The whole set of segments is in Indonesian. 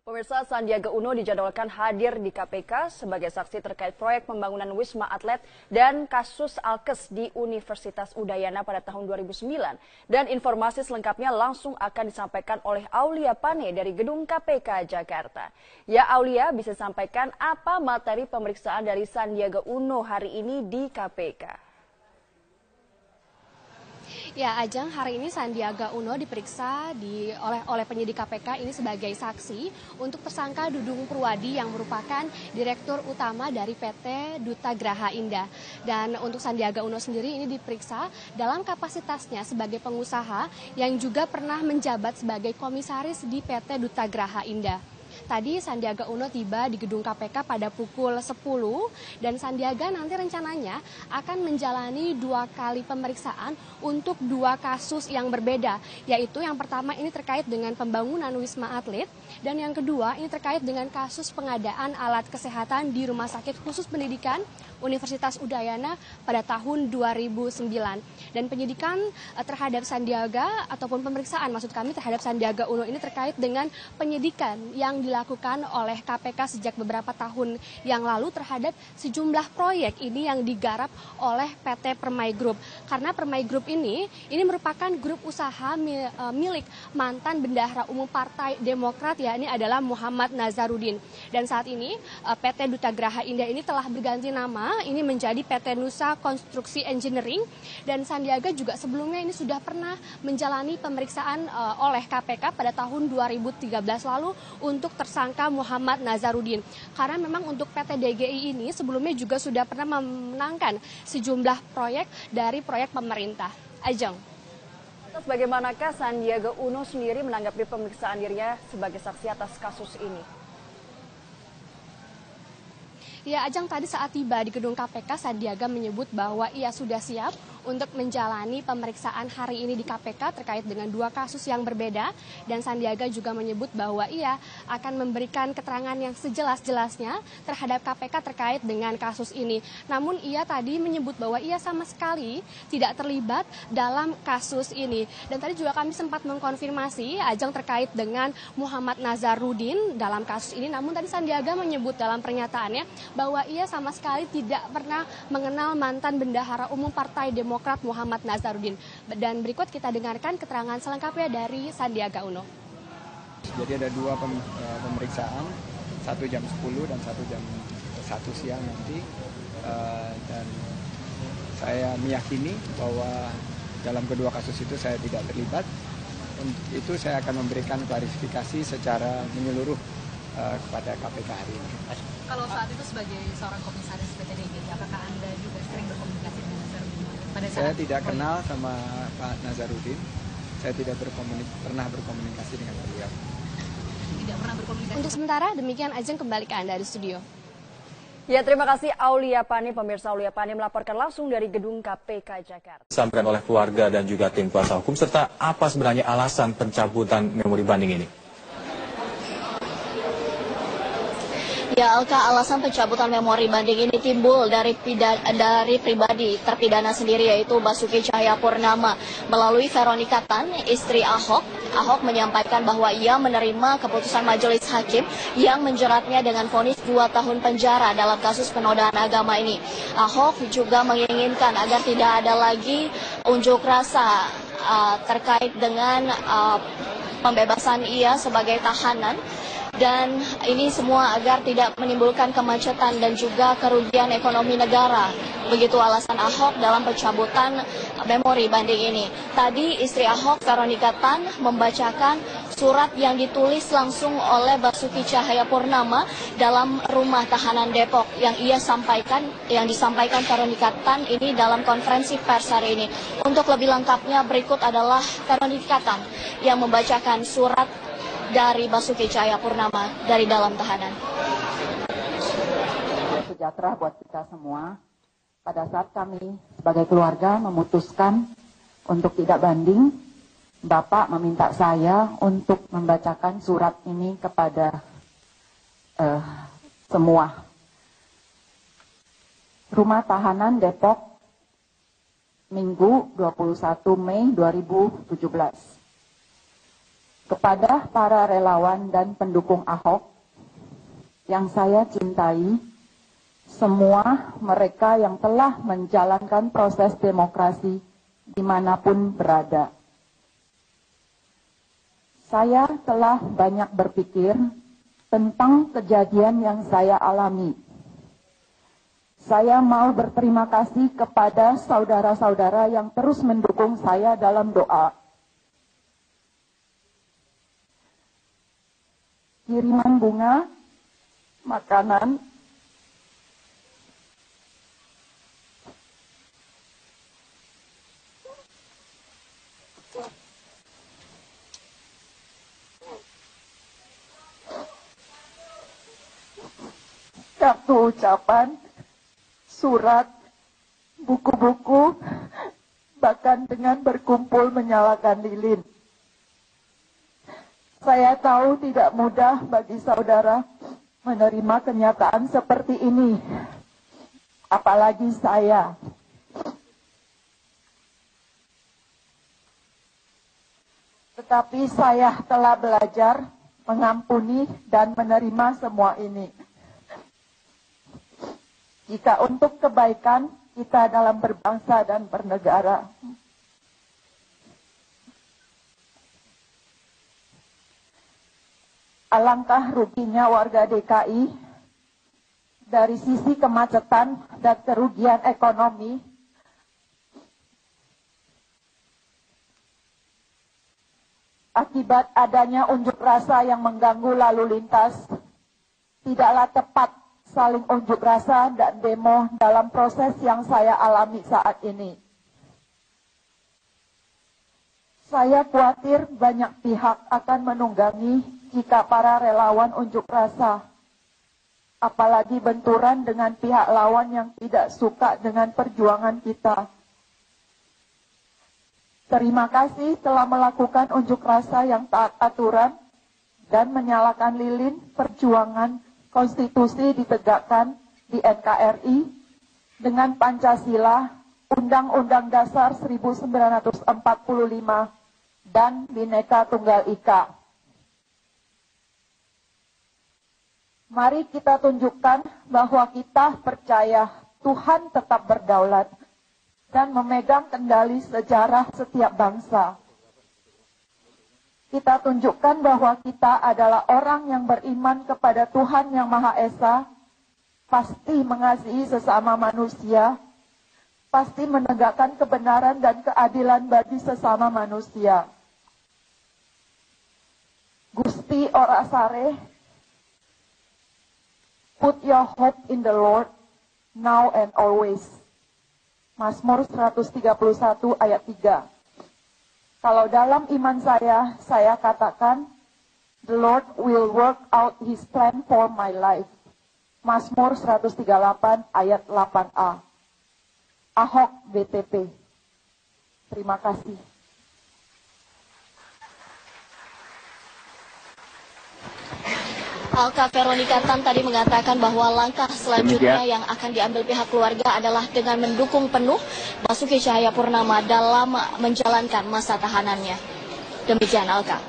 Pemirsa, Sandiaga Uno dijadwalkan hadir di KPK sebagai saksi terkait proyek pembangunan Wisma Atlet dan kasus Alkes di Universitas Udayana pada tahun 2009. Dan informasi selengkapnya langsung akan disampaikan oleh Aulia Pane dari Gedung KPK Jakarta. Ya Aulia, bisa sampaikan apa materi pemeriksaan dari Sandiaga Uno hari ini di KPK? Ya, Ajeng, hari ini Sandiaga Uno diperiksa oleh penyidik KPK ini sebagai saksi untuk tersangka Dudung Purwadi yang merupakan Direktur Utama dari PT Duta Graha Indah. Dan untuk Sandiaga Uno sendiri ini diperiksa dalam kapasitasnya sebagai pengusaha yang juga pernah menjabat sebagai komisaris di PT Duta Graha Indah. Tadi Sandiaga Uno tiba di gedung KPK pada pukul 10 dan Sandiaga nanti rencananya akan menjalani 2 kali pemeriksaan untuk 2 kasus yang berbeda, yaitu yang pertama ini terkait dengan pembangunan Wisma Atlet dan yang kedua ini terkait dengan kasus pengadaan alat kesehatan di Rumah Sakit Khusus Pendidikan Universitas Udayana pada tahun 2009. Dan penyidikan terhadap Sandiaga ataupun pemeriksaan maksud kami terhadap Sandiaga Uno ini terkait dengan penyidikan yang dilakukan oleh KPK sejak beberapa tahun yang lalu terhadap sejumlah proyek ini yang digarap oleh PT Permai Group. Karena Permai Group ini merupakan grup usaha milik mantan Bendahara Umum Partai Demokrat, ya, ini adalah Muhammad Nazarudin. Dan saat ini PT Duta Graha Indah ini telah berganti nama, ini menjadi PT Nusa Konstruksi Engineering, dan Sandiaga juga sebelumnya ini sudah pernah menjalani pemeriksaan oleh KPK pada tahun 2013 lalu untuk tersangka Muhammad Nazarudin. Karena memang untuk PT DGI ini sebelumnya juga sudah pernah memenangkan sejumlah proyek dari proyek pemerintah. Ajeng. Bagaimanakah Sandiaga Uno sendiri menanggapi pemeriksaan dirinya sebagai saksi atas kasus ini? Ya, Ajeng, tadi saat tiba di gedung KPK, Sandiaga menyebut bahwa ia sudah siap untuk menjalani pemeriksaan hari ini di KPK terkait dengan 2 kasus yang berbeda. Dan Sandiaga juga menyebut bahwa ia akan memberikan keterangan yang sejelas-jelasnya terhadap KPK terkait dengan kasus ini. Namun ia tadi menyebut bahwa ia sama sekali tidak terlibat dalam kasus ini. Dan tadi juga kami sempat mengkonfirmasi, Ajeng, terkait dengan Muhammad Nazarudin dalam kasus ini. Namun tadi Sandiaga menyebut dalam pernyataannya bahwa ia sama sekali tidak pernah mengenal mantan Bendahara Umum Partai Demokrat Muhammad Nazarudin. Dan berikut kita dengarkan keterangan selengkapnya dari Sandiaga Uno. Jadi ada 2 pemeriksaan, 1 jam 10 dan 1 jam 1 siang nanti. Dan saya meyakini bahwa dalam kedua kasus itu saya tidak terlibat. Untuk itu saya akan memberikan klarifikasi secara menyeluruh kepada KPK hari ini. Kalau saat itu sebagai seorang komisaris PT DGI, apakah Anda juga sering berkomunikasi dengan Nazarudin? Saya tidak kenal sama Pak Nazarudin. Saya tidak pernah berkomunikasi dengan beliau. Tidak pernah berkomunikasi. Untuk sementara demikian, Ajeng, kembali ke Anda di studio. Ya, terima kasih Aulia Pane. Pemirsa, Aulia Pane melaporkan langsung dari Gedung KPK Jakarta. Disampaikan oleh keluarga dan juga tim kuasa hukum, serta apa sebenarnya alasan pencabutan memori banding ini? Ya, Alka, alasan pencabutan memori banding ini timbul dari pribadi terpidana sendiri, yaitu Basuki Cahayapurnama. Melalui Veronica Tan, istri Ahok, Ahok menyampaikan bahwa ia menerima keputusan majelis hakim yang menjeratnya dengan vonis 2 tahun penjara dalam kasus penodaan agama ini. Ahok juga menginginkan agar tidak ada lagi unjuk rasa terkait dengan pembebasan ia sebagai tahanan. Dan ini semua agar tidak menimbulkan kemacetan dan juga kerugian ekonomi negara. Begitu alasan Ahok dalam pencabutan memori banding ini. Tadi istri Ahok, Veronica Tan, membacakan surat yang ditulis langsung oleh Basuki Cahayapurnama dalam rumah tahanan Depok yang disampaikan Veronica Tan ini dalam konferensi pers hari ini. Untuk lebih lengkapnya berikut adalah Veronica Tan yang membacakan surat dari Basuki Cahayapurnama dari dalam tahanan. Sejahtera buat kita semua. Pada saat kami sebagai keluarga memutuskan untuk tidak banding, Bapak meminta saya untuk membacakan surat ini kepada semua. Rumah Tahanan Depok, Minggu 21 Mei 2017. kepada para relawan dan pendukung Ahok yang saya cintai, semua mereka yang telah menjalankan proses demokrasi dimanapun berada. Saya telah banyak berpikir tentang kejadian yang saya alami. Saya mau berterima kasih kepada saudara-saudara yang terus mendukung saya dalam doa. Kiriman bunga, makanan, kartu ucapan, surat, buku-buku, bahkan dengan berkumpul menyalakan lilin. Saya tahu tidak mudah bagi saudara menerima kenyataan seperti ini, apalagi saya. Tetapi saya telah belajar mengampuni dan menerima semua ini. Jika untuk kebaikan kita dalam berbangsa dan bernegara. Alangkah ruginya warga DKI dari sisi kemacetan dan kerugian ekonomi akibat adanya unjuk rasa yang mengganggu lalu lintas. Tidaklah tepat saling unjuk rasa dan demo dalam proses yang saya alami saat ini. Saya khawatir banyak pihak akan menunggangi jika para relawan unjuk rasa, apalagi benturan dengan pihak lawan yang tidak suka dengan perjuangan kita. Terima kasih telah melakukan unjuk rasa yang taat aturan dan menyalakan lilin perjuangan konstitusi ditegakkan di NKRI dengan Pancasila, Undang-Undang Dasar 1945, dan Bhinneka Tunggal Ika. Mari kita tunjukkan bahwa kita percaya Tuhan tetap berdaulat dan memegang kendali sejarah setiap bangsa. Kita tunjukkan bahwa kita adalah orang yang beriman kepada Tuhan yang Maha Esa, pasti mengasihi sesama manusia, pasti menegakkan kebenaran dan keadilan bagi sesama manusia. Gusti ora sare, put your hope in the Lord, now and always. Mazmur 131 ayat 3. Kalau dalam iman saya katakan, the Lord will work out His plan for my life. Mazmur 138 ayat 8a. Ahok BTP. Terima kasih. Alka Veronica Tan tadi mengatakan bahwa langkah selanjutnya yang akan diambil pihak keluarga adalah dengan mendukung penuh Basuki Cahayapurnama dalam menjalankan masa tahanannya. Demikian Alka.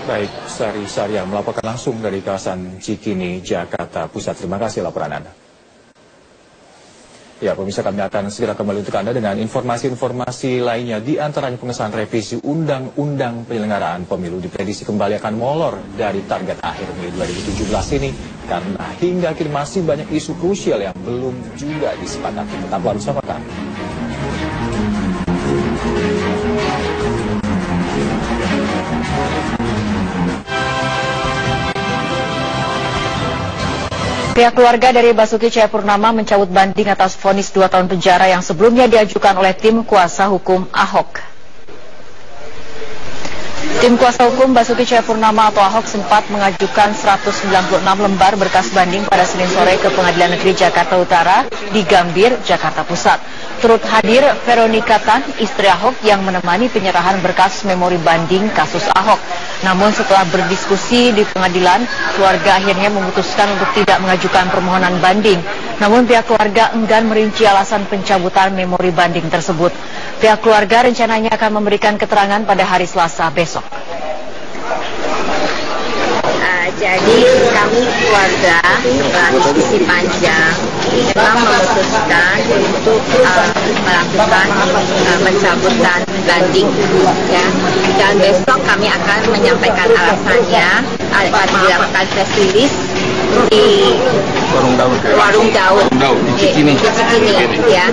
Baik, Sari Saria melaporkan langsung dari kawasan Cikini, Jakarta Pusat. Terima kasih laporan Anda. Ya, pemirsa, kami akan segera kembali untuk Anda dengan informasi-informasi lainnya. Di antaranya pengesahan revisi Undang-Undang Penyelenggaraan Pemilu diprediksi kembali akan molor dari target akhir Mei 2017 ini. Karena hingga kini masih banyak isu krusial yang belum juga disepakati. Tetaplah bersama kami. Pihak keluarga dari Basuki Cahayapurnama mencabut banding atas vonis 2 tahun penjara yang sebelumnya diajukan oleh tim kuasa hukum Ahok. Tim kuasa hukum Basuki Cahayapurnama atau Ahok sempat mengajukan 196 lembar berkas banding pada Senin sore ke Pengadilan Negeri Jakarta Utara di Gambir, Jakarta Pusat. Turut hadir Veronica Tan, istri Ahok yang menemani penyerahan berkas memori banding kasus Ahok. Namun setelah berdiskusi di pengadilan, keluarga akhirnya memutuskan untuk tidak mengajukan permohonan banding. Namun pihak keluarga enggan merinci alasan pencabutan memori banding tersebut. Pihak keluarga rencananya akan memberikan keterangan pada hari Selasa besok. Jadi kami keluarga setelah diskusi panjang memang memutuskan untuk melakukan pencabutan banding, ya. Dan besok kami akan menyampaikan alasannya, akan dilakukan press release di Warung Daun di Cikini, ya.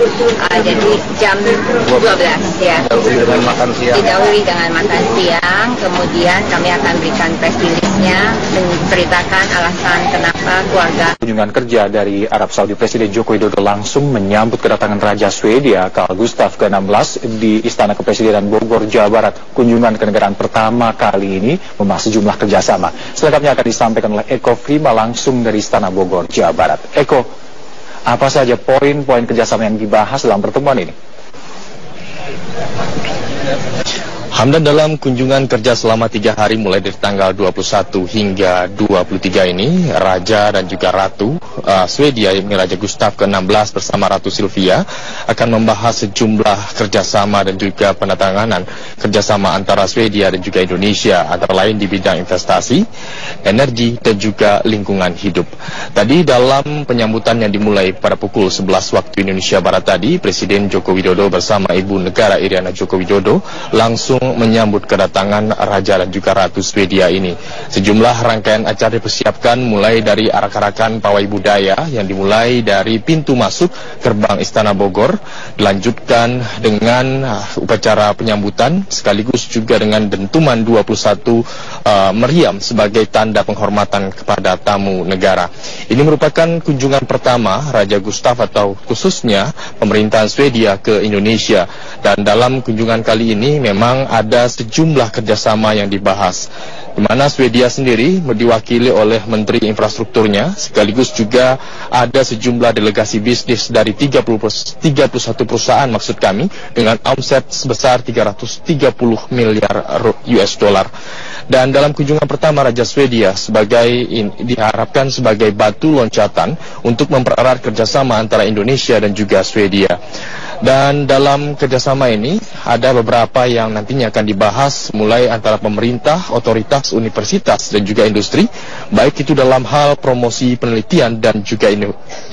Jadi jam 12, ya. Didahului dengan makan siang, kemudian kami akan berikan press release-nya menceritakan alasan kenapa keluarga. Kunjungan kerja dari Arab Saudi, Presiden Joko Widodo langsung menyambut kedatangan Raja Swedia Carl Gustaf ke-16 di Istana Kepresidenan Bogor, Jawa Barat. Kunjungan kenegaraan pertama kali ini membahas sejumlah kerjasama. Selengkapnya akan disampaikan oleh Eko Prima langsung dari Istana Bogor, Jawa Barat. Eko, apa saja poin-poin kerjasama yang dibahas dalam pertemuan ini? Hamdan, dalam kunjungan kerja selama 3 hari mulai dari tanggal 21 hingga 23 ini, Raja dan juga Ratu Swedia, yakni Raja Gustaf ke-16 bersama Ratu Silvia akan membahas sejumlah kerjasama dan juga penandatanganan kerjasama antara Swedia dan juga Indonesia, antara lain di bidang investasi, energi, dan juga lingkungan hidup. Tadi dalam penyambutan yang dimulai pada pukul 11 waktu Indonesia Barat tadi, Presiden Joko Widodo bersama Ibu Negara Iriana Joko Widodo langsung menyambut kedatangan Raja dan juga Ratu Swedia ini. Sejumlah rangkaian acara dipersiapkan mulai dari arak-arakan pawai budaya yang dimulai dari pintu masuk gerbang Istana Bogor, dilanjutkan dengan upacara penyambutan sekaligus juga dengan dentuman 21 meriam sebagai tanda penghormatan kepada tamu negara. Ini merupakan kunjungan pertama Raja Gustaf atau khususnya pemerintahan Swedia ke Indonesia, dan dalam kunjungan kali ini memang ada sejumlah kerjasama yang dibahas, di mana Swedia sendiri diwakili oleh Menteri Infrastrukturnya, sekaligus juga ada sejumlah delegasi bisnis dari 31 perusahaan maksud kami dengan omset sebesar 330 miliar US dollar. Dan dalam kunjungan pertama Raja Swedia diharapkan sebagai batu loncatan untuk mempererat kerjasama antara Indonesia dan juga Swedia. Dan dalam kerjasama ini ada beberapa yang nantinya akan dibahas mulai antara pemerintah, otoritas, universitas, dan juga industri, baik itu dalam hal promosi penelitian dan juga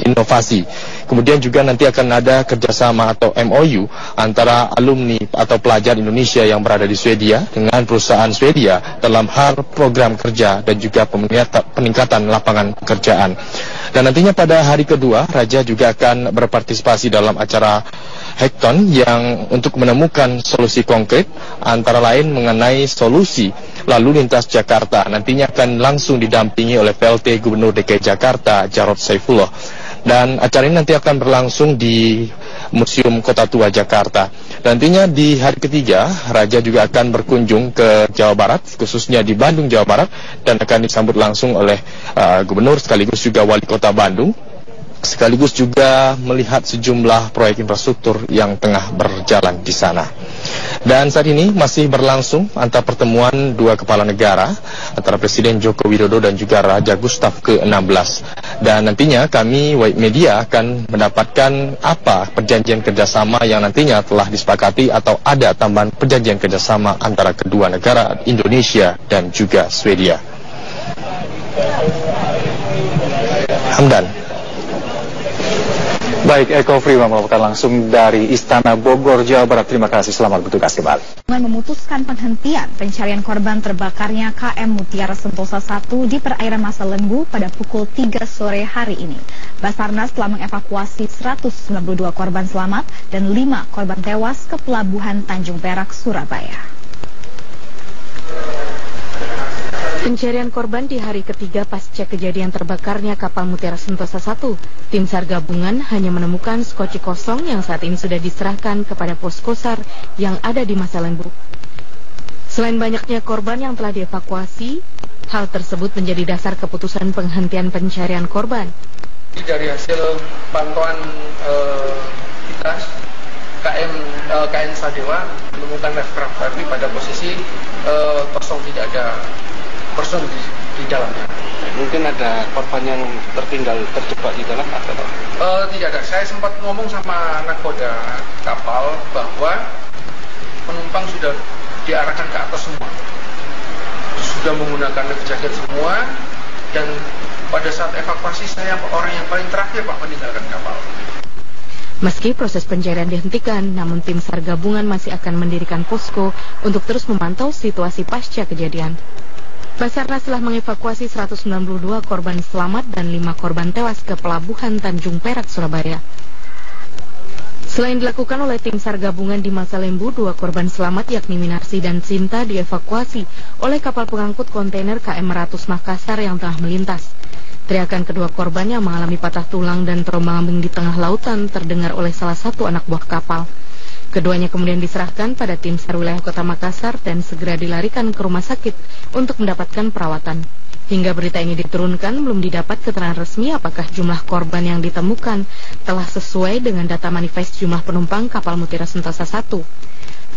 inovasi. Kemudian juga nanti akan ada kerjasama atau MOU antara alumni atau pelajar Indonesia yang berada di Swedia dengan perusahaan Swedia dalam hal program kerja dan juga peningkatan lapangan pekerjaan. Dan nantinya pada hari kedua, Raja juga akan berpartisipasi dalam acara hackathon yang untuk menemukan solusi konkret, antara lain mengenai solusi lalu lintas Jakarta. Nantinya akan langsung didampingi oleh PLT Gubernur DKI Jakarta Jarod Saifullah. Dan acara ini nanti akan berlangsung di Museum Kota Tua Jakarta. Nantinya di hari ketiga, Raja juga akan berkunjung ke Jawa Barat, khususnya di Bandung, Jawa Barat, dan akan disambut langsung oleh Gubernur sekaligus juga Wali Kota Bandung, sekaligus juga melihat sejumlah proyek infrastruktur yang tengah berjalan di sana. Dan saat ini masih berlangsung antar pertemuan dua kepala negara antara Presiden Joko Widodo dan juga Raja Gustaf ke-16. Dan nantinya kami Media akan mendapatkan apa perjanjian kerjasama yang nantinya telah disepakati atau ada tambahan perjanjian kerjasama antara kedua negara Indonesia dan juga Swedia. Hamdan. Baik, Eko Prima melaporkan langsung dari Istana Bogor, Jawa Barat. Terima kasih, selamat bertugas kembali. Dengan memutuskan penghentian pencarian korban terbakarnya KM Mutiara Sentosa 1 di perairan Masa Lembu pada pukul 3 sore hari ini. Basarnas telah mengevakuasi 192 korban selamat dan 5 korban tewas ke Pelabuhan Tanjung Perak, Surabaya. Pencarian korban di hari ketiga pasca kejadian terbakarnya kapal Mutiara Sentosa 1. Tim SAR gabungan hanya menemukan skoci kosong yang saat ini sudah diserahkan kepada posko SAR yang ada di Masa Lembu. Selain banyaknya korban yang telah dievakuasi, hal tersebut menjadi dasar keputusan penghentian pencarian korban. Dari hasil pantauan kita, KN Sadewa menemukan aircraft pada posisi kosong, tidak ada person di dalamnya. Mungkin ada korban yang tertinggal terjebak di dalam atau tidak ada. Saya sempat ngomong sama nakoda kapal bahwa penumpang sudah diarahkan ke atas semua, sudah menggunakan life jacket semua, dan pada saat evakuasi saya orang yang paling terakhir Pak meninggalkan kapal. Meski proses pencarian dihentikan, namun tim SAR gabungan masih akan mendirikan posko untuk terus memantau situasi pasca kejadian. Basarnas telah mengevakuasi 192 korban selamat dan 5 korban tewas ke Pelabuhan Tanjung Perak, Surabaya. Selain dilakukan oleh tim SAR gabungan di Masa Lembu, 2 korban selamat yakni Minarsi dan Sinta dievakuasi oleh kapal pengangkut kontainer KM Meratus Makassar yang tengah melintas. Teriakan kedua korban yang mengalami patah tulang dan terombang-ambing di tengah lautan terdengar oleh salah satu anak buah kapal. Keduanya kemudian diserahkan pada tim SAR wilayah Kota Makassar dan segera dilarikan ke rumah sakit untuk mendapatkan perawatan. Hingga berita ini diturunkan, belum didapat keterangan resmi apakah jumlah korban yang ditemukan telah sesuai dengan data manifest jumlah penumpang kapal Mutiara Sentosa 1.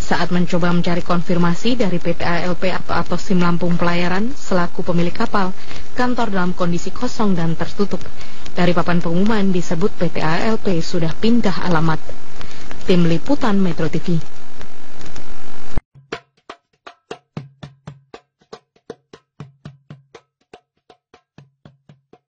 Saat mencoba mencari konfirmasi dari PT ALP atau SIM Lampung Pelayaran selaku pemilik kapal, kantor dalam kondisi kosong dan tertutup. Dari papan pengumuman disebut PT ALP sudah pindah alamat. Tim Liputan Metro TV.